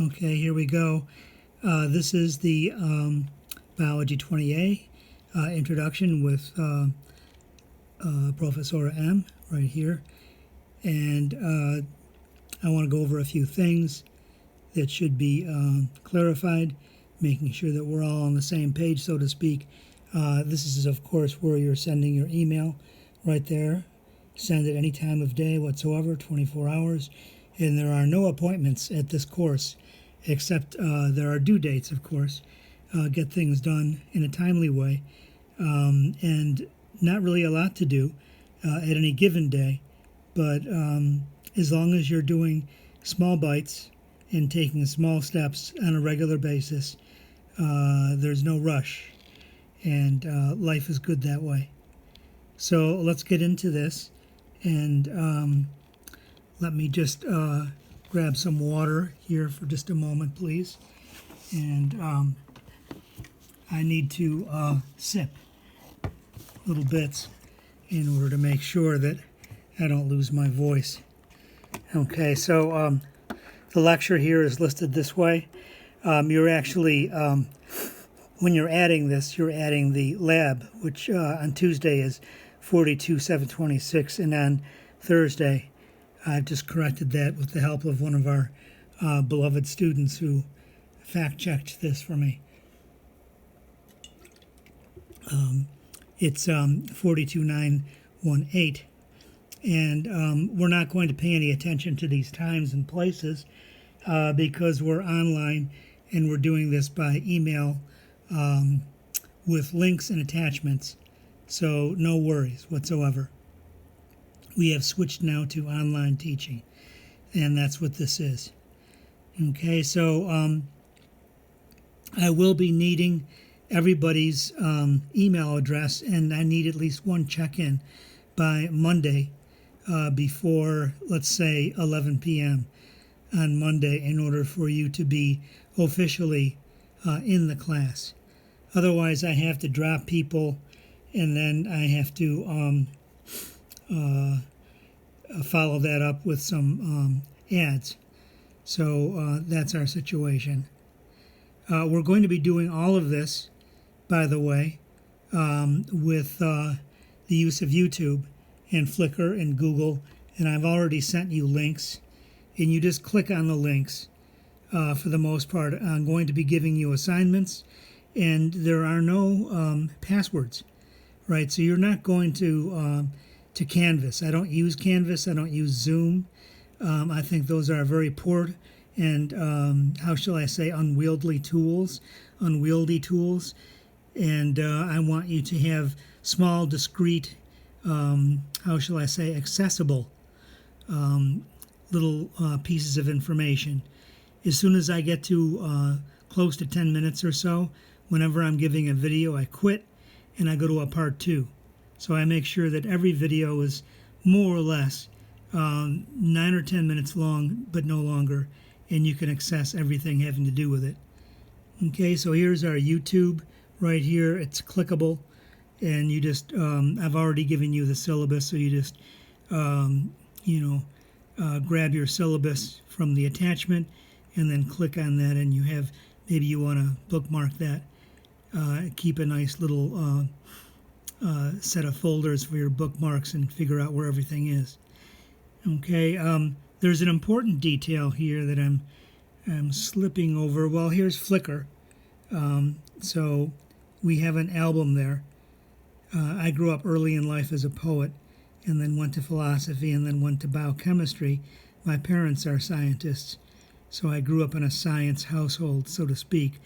Okay, here we go. This is the Biology 20A introduction with Professor M right here. And I want to go over a few things that should be clarified, making sure that we're all on the same page, so to speak. This is, of course, where you're sending your email right there. Send it any time of day whatsoever, 24 hours. And there are no appointments at this course, except there are due dates, of course. Get things done in a timely way. And not really a lot to do at any given day. But as long as you're doing small bites and taking small steps on a regular basis, there's no rush. And life is good that way. So let's get into this. And let me just grab some water here for just a moment, please. And I need to sip little bits in order to make sure that I don't lose my voice. Okay, so the lecture here is listed this way. You're actually, when you're adding this, you're adding the lab, which on Tuesday is 42,726, and on Thursday, I've just corrected that with the help of one of our beloved students who fact-checked this for me. It's 42,918, and we're not going to pay any attention to these times and places because we're online and we're doing this by email with links and attachments, so no worries whatsoever. We have switched now to online teaching, and that's what this is. Okay, so I will be needing everybody's email address, and I need at least one check-in by Monday before, let's say, 11 p.m. on Monday in order for you to be officially in the class. Otherwise, I have to drop people, and then I have to follow that up with some ads. So that's our situation. We're going to be doing all of this, by the way, with the use of YouTube and Flickr and Google, and I've already sent you links, and you just click on the links. For the most part, I'm going to be giving you assignments, and there are no passwords, right? So you're not going to Canvas. I don't use Canvas. I don't use Zoom. I think those are very poor and, how shall I say, unwieldy tools. And I want you to have small, discrete, how shall I say, accessible little pieces of information. As soon as I get to close to 10 minutes or so, whenever I'm giving a video, I quit and I go to a part 2. So I make sure that every video is more or less 9 or 10 minutes long, but no longer, and you can access everything having to do with it. Okay, so here's our YouTube right here. It's clickable, and you just, I've already given you the syllabus, so you just, grab your syllabus from the attachment and then click on that, and you have, maybe you want to bookmark that. Keep a nice little set of folders for your bookmarks and figure out where everything is. Okay, there's an important detail here that I'm slipping over. Well, here's Flickr. So we have an album there. I grew up early in life as a poet and then went to philosophy and then went to biochemistry. My parents are scientists, so I grew up in a science household, so to speak.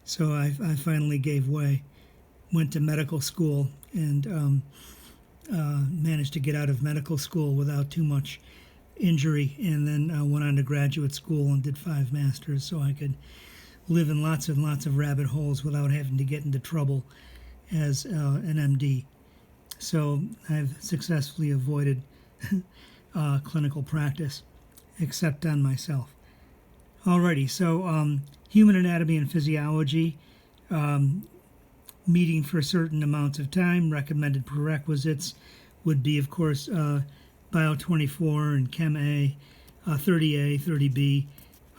So I finally gave way, went to medical school, and managed to get out of medical school without too much injury, and then went on to graduate school and did 5 masters so I could live in lots and lots of rabbit holes without having to get into trouble as an MD. So I've successfully avoided clinical practice, except on myself. Alrighty, so human anatomy and physiology, meeting for certain amounts of time. Recommended prerequisites would be, of course, Bio 24 and Chem A, 30A, 30B,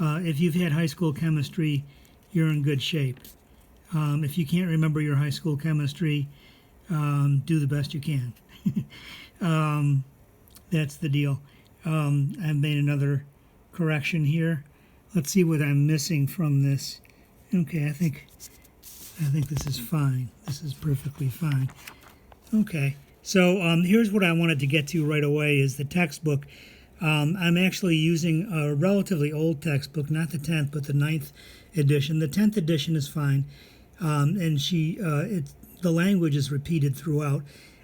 If you've had high school chemistry, you're in good shape. If you can't remember your high school chemistry, do the best you can. That's the deal. I've made another correction here. Let's see what I'm missing from this. Okay, I think this is fine. This is perfectly fine. Okay, so here's what I wanted to get to right away is the textbook. I'm actually using a relatively old textbook, not the 10th, but the 9th edition. The 10th edition is fine, and the language is repeated throughout.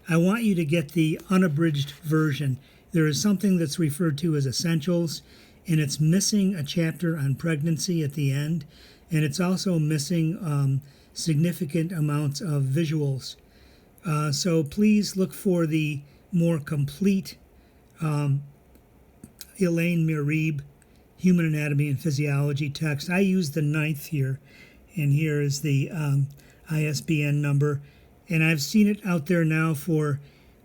I want you to get the unabridged version. There is something that's referred to as essentials, and it's missing a chapter on pregnancy at the end, and it's also missing significant amounts of visuals. So please look for the more complete Elaine Mirib Human Anatomy and Physiology text. I use the 9th here, and here is the ISBN number. And I've seen it out there now for,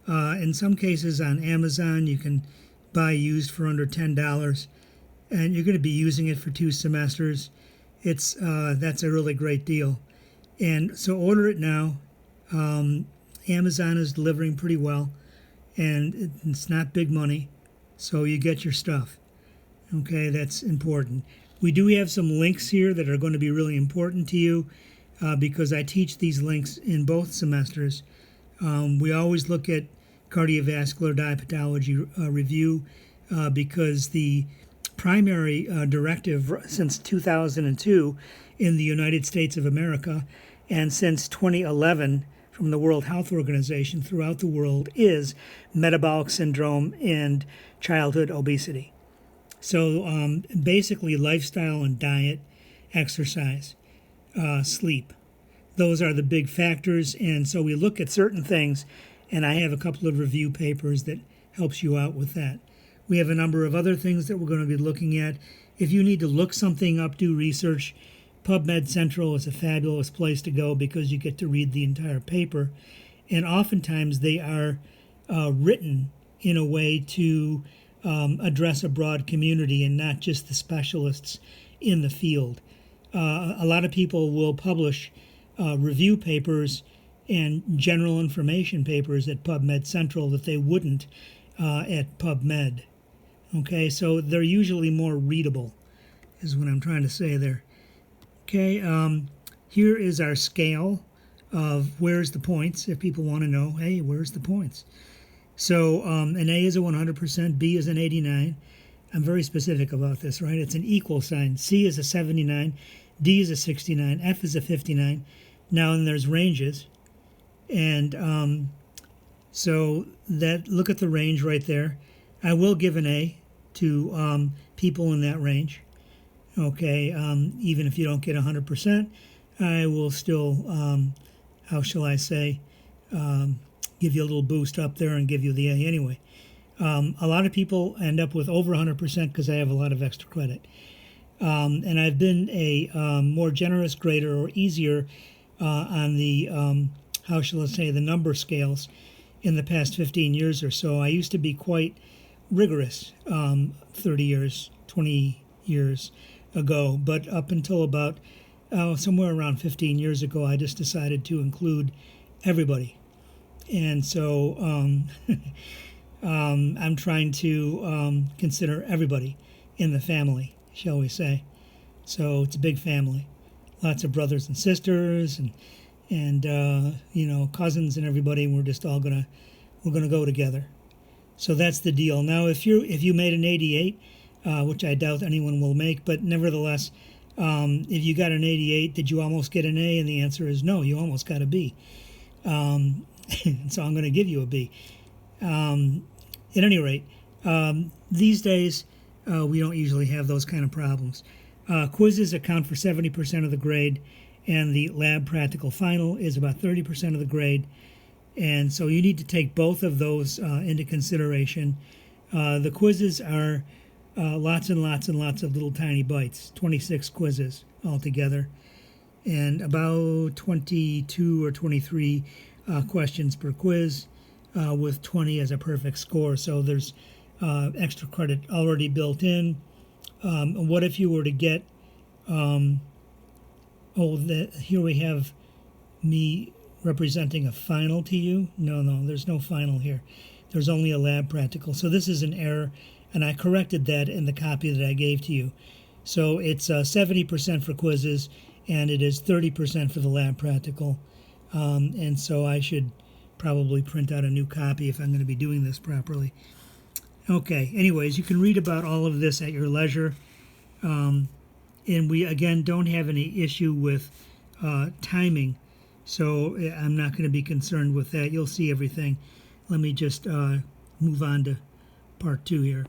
in some cases on Amazon, you can buy used for under $10, and you're going to be using it for 2 semesters. That's a really great deal. And so order it now. Amazon is delivering pretty well, and it's not big money, so you get your stuff. Okay, that's important. We do have some links here that are going to be really important to you because I teach these links in both semesters. We always look at cardiovascular diapathology review because the primary directive since 2002 in the United States of America and since 2011 from the World Health Organization throughout the world is metabolic syndrome and childhood obesity. So basically lifestyle and diet, exercise, sleep. Those are the big factors, and so we look at certain things, and I have a couple of review papers that helps you out with that. We have a number of other things that we're going to be looking at. If you need to look something up, do research, PubMed Central is a fabulous place to go because you get to read the entire paper, and oftentimes they are written in a way to address a broad community and not just the specialists in the field. A lot of people will publish review papers and general information papers at PubMed Central that they wouldn't at PubMed. Okay, so they're usually more readable, is what I'm trying to say there. Okay, here is our scale of where's the points, if people want to know, hey, where's the points? So an A is a 100%, B is an 89. I'm very specific about this, right? It's an equal sign. C is a 79, D is a 69, F is a 59. Now, and there's ranges. And so that look at the range right there. I will give an A to people in that range. Okay, even if you don't get 100%, I will still, how shall I say, give you a little boost up there and give you the A anyway. A lot of people end up with over 100% because I have a lot of extra credit. And I've been a more generous grader or easier on the, how shall I say, the number scales in the past 15 years or so. I used to be quite rigorous 30 years, 20 years ago, but up until about somewhere around 15 years ago, I just decided to include everybody. And so I'm trying to consider everybody in the family, shall we say. So it's a big family, lots of brothers and sisters and you know, cousins and everybody. And we're just all gonna go together. So that's the deal. Now, if you made an 88, which I doubt anyone will make, but nevertheless, if you got an 88, did you almost get an A? And the answer is no, you almost got a B. So I'm going to give you a B. At any rate, these days, we don't usually have those kind of problems. Quizzes account for 70% of the grade, and the lab practical final is about 30% of the grade. And so you need to take both of those into consideration. The quizzes are lots and lots and lots of little tiny bites, 26 quizzes altogether, and about 22 or 23 questions per quiz with 20 as a perfect score. So there's extra credit already built in. What if you were to get, here we have me representing a final to you. No, there's no final here. There's only a lab practical. So this is an error, and I corrected that in the copy that I gave to you. So it's 70% for quizzes, and it is 30% for the lab practical. And so I should probably print out a new copy if I'm going to be doing this properly. Okay, anyways, you can read about all of this at your leisure. And we, again, don't have any issue with timing, so I'm not going to be concerned with that. You'll see everything. Let me just move on to part 2 here.